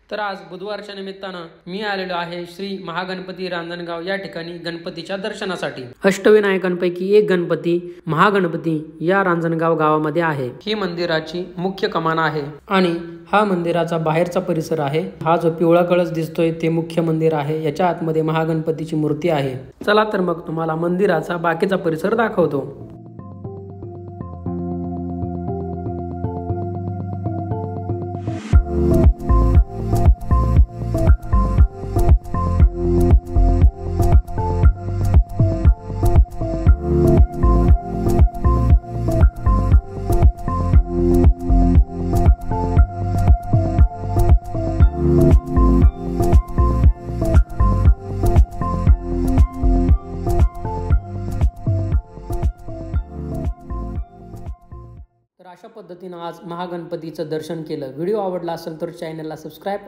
तर आज बुधवारच्या निमित्तानं मी आलेलो आहे श्री महागणपती रांजणगाव या ठिकाणी गणपतीच्या दर्शनासाठी। अष्टविनायकांपैकी एक गणपती महागणपती या रांजणगाव गावामध्ये आहे। ही मंदिराची मुख्य कमान आहे आणि हा मंदिराचा बाहेरचा परिसर आहे। हा जो पिवळा कळस दिसतोय ते मुख्य मंदिर आहे। याच्या आतमध्ये महागणपतीची मूर्ती आहे। चला तर मग तुम्हाला मंदिराचा बाकीचा परिसर दाखवतो। तर अशा पद्धतीने आज महागणपतीचं दर्शन केलं। व्हिडिओ आवडला असेल तर चॅनलला सबस्क्राईब